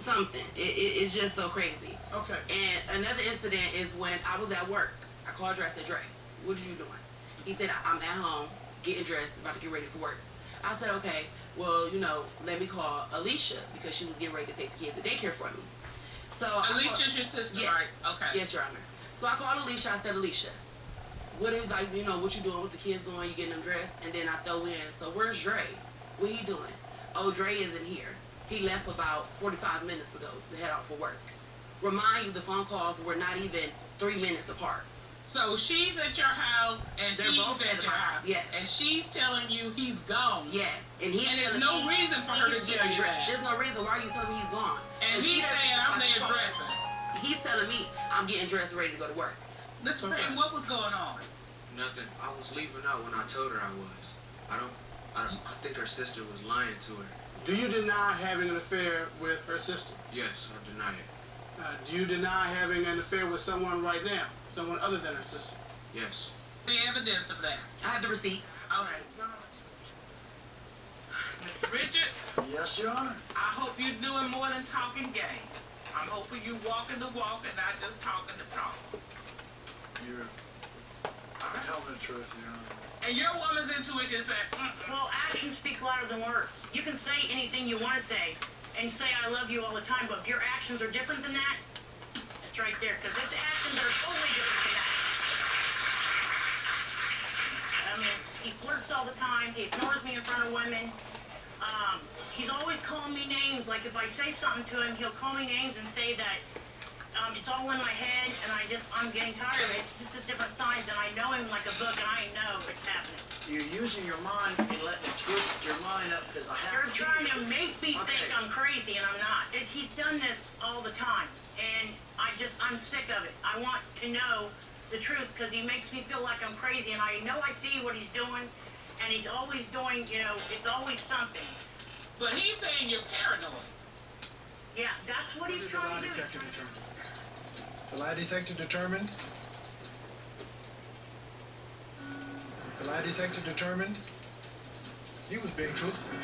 something. It's just so crazy. Okay. And another incident is when I was at work. I called Dre. I said, Dre, what are you doing? He said, I'm at home, getting dressed, about to get ready for work. I said, okay, well, you know, let me call Alicia because she was getting ready to take the kids to daycare for me. So Alicia's your sister, yes, right? Okay. Yes, Your Honor. So I called Alicia. I said, Alicia, what is, like, you know, what you doing with the kids doing? You getting them dressed? And then I throw in, so where's Dre? What he doing? Oh, Dre isn't here. He left about 45 minutes ago to head out for work. Remind you, the phone calls were not even 3 minutes apart. So she's at your house and They're he's both at your house. Yes. And she's telling you he's gone. Yes. And there's no reason for her to tell you that. There's no reason. Why are you telling me he's gone? And he's saying, I'm there dressing. He's telling me I'm getting dressed ready to go to work. Mr. Payne, what was going on? Nothing. I was leaving out when I told her I was. I think her sister was lying to her. Do you deny having an affair with her sister? Yes, I deny it. Do you deny having an affair with someone right now? Someone other than her sister? Yes. The evidence of that. I have the receipt. All right. Mr. Richards? Yes, Your Honor. I hope you're doing more than talking game. I'm hoping you walking the walk and not just talking the talk. You're telling the truth, Your Honor. And your woman's intuition said, Well, actions speak louder than words. You can say anything you want to say and say I love you all the time, but if your actions are different than that, it's right there, because its actions are totally different than that. I mean, he flirts all the time. He ignores me in front of women. He's always calling me names. Like if I say something to him, he'll call me names and say that it's all in my head, and I'm getting tired of it. It's just a different signs, and I know him like a book, and I know it's happening. You're using your mind and letting it twist your mind up because I have You're trying to make me think I'm crazy, and I'm not. He's done this all the time, and I'm sick of it. I want to know the truth because he makes me feel like I'm crazy, and I know I see what he's doing, and he's always doing, you know, it's always something. but he's saying you're paranoid. Yeah, that's what he's trying to do. The lie detector determined? The lie detector determined? He was being truthful.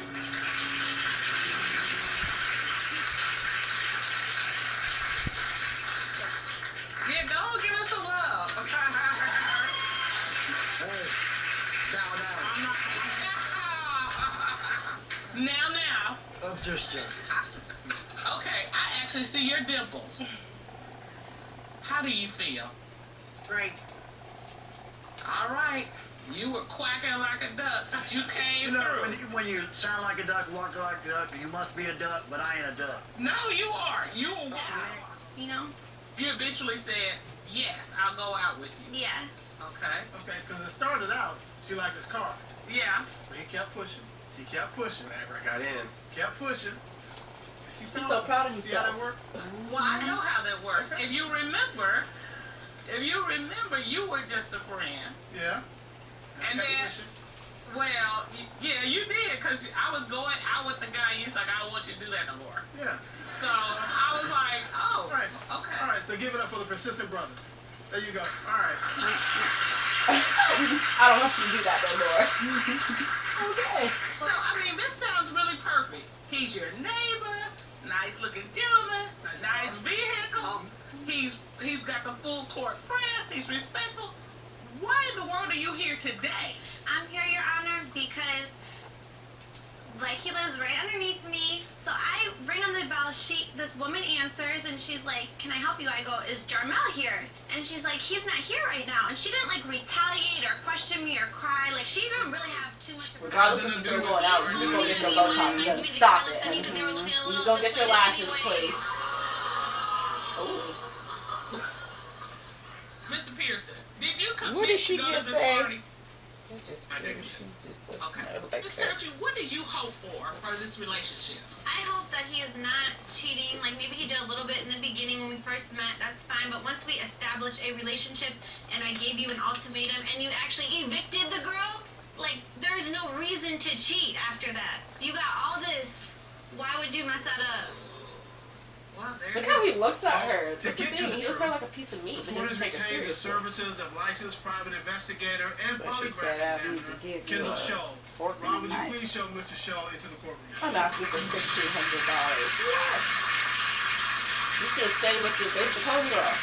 Yeah, go give us some love. Hey, Now. I'm just joking. Okay, I actually see your dimples. How do you feel? Great. All right. You were quacking like a duck, but you came through. When you sound like a duck, walk like a duck, you must be a duck, but I ain't a duck. No, you are. You are wild. You know? You eventually said, yes, I'll go out with you. Yeah. Okay. Okay, because it started out, she liked his car. Yeah. But he kept pushing. He kept pushing. Whenever I got in. Kept pushing. He's so proud of See how that himself. worked? Well, I know how that works. If you remember, you were just a friend. Yeah. And then, well, yeah, you did, because I was going out with the guy, and he's like, I don't want you to do that no more. Yeah. So I was like, oh, All right. okay. All right, so give it up for the persistent brother. There you go. All right. I don't want you to do that no more. Okay. So, I mean, this sounds really perfect. He's your neighbor, nice looking gentleman, nice vehicle. He's got the full court press. He's respectful. Why in the world are you here today? I'm here, Your Honor, because, like, he lives right underneath me. So I ring on the bell. This woman answers, and she's like, can I help you? I go, is Jarmel here? And she's like, he's not here right now. And she didn't, like, retaliate or question me or cry. Like, she didn't really have too much of a... Regardless if you're going out, you're just going to get your Botox done. Stop it. You're just going to get your lashes placed. Oh. Mr. Pearson, did you come What did she to go just to this say? party? I think she's just Okay. Ms. Churchy, what do you hope for this relationship? I hope that he is not cheating. Like, maybe he did a little bit in the beginning when we first met. That's fine. But once we establish a relationship and I gave you an ultimatum and you actually evicted the girl, like, there's no reason to cheat after that. You got all this. Why would you mess that up? Well, Look how he looks at her. To Look get at to me. the He looks truth, like a piece of meat. the He court doesn't has take her retained the seriously. services of licensed private investigator and But she polygraph said I need to examiner give you Kendall a Shaw. fork Ron, and would you knife. please show Mr. Shaw into the courtroom? I'm asking for $1,600. You should stay with your basic homegirl.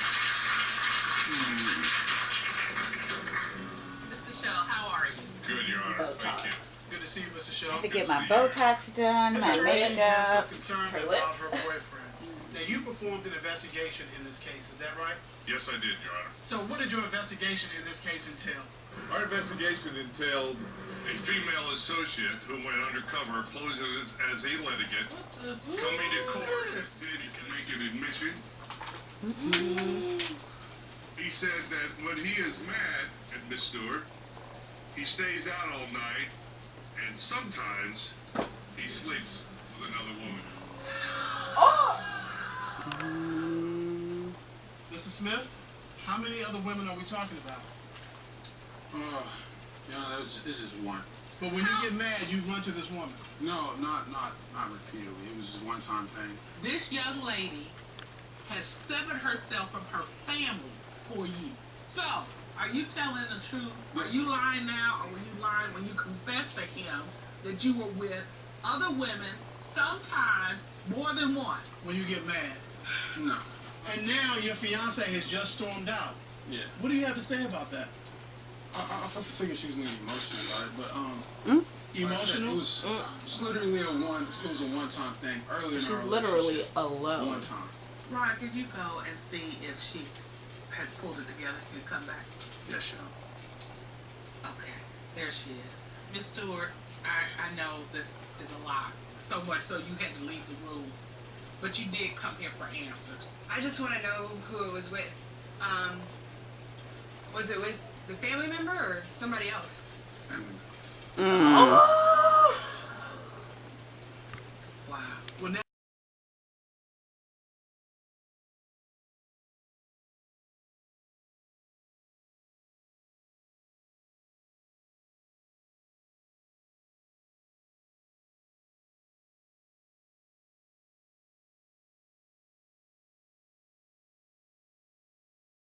Mr. Shell, how are you? Good, Your Honor. Thank you. Botox. Good to see you, Mr. Shaw. I have to get my Botox done, my Mr. Tracy has makeup. some concerns her about lips. her boyfriend. Now, you performed an investigation in this case, is that right? Yes, I did, Your Honor. So what did your investigation in this case entail? Our investigation entailed a female associate who went undercover posing as a litigant, coming to court, said he can make an admission. He said that when he is mad at Miss Stewart, he stays out all night, and sometimes he sleeps with another woman. Mr. Smith, how many other women are we talking about? This is one. But when you get mad, you run to this woman. No, not repeatedly. It was just a one-time thing. This young lady has severed herself from her family for you. So, are you telling the truth? Are you lying now, or were you lying when you confessed to him that you were with other women, sometimes more than once? When you get mad. No. And now your fiance has just stormed out. Yeah. What do you have to say about that? I figured she was gonna be emotional about it, but Emotional? It was literally a one-time thing. Earlier in our She's literally relationship, alone. one time. Ron, could you go and see if she has pulled it together and come back? Yes, Sean. Okay, there she is. Miss Stewart, I know this is a lot, so much so you had to leave the room, but you did come here for answers. I just want to know who it was with. Was it with the family member or somebody else? And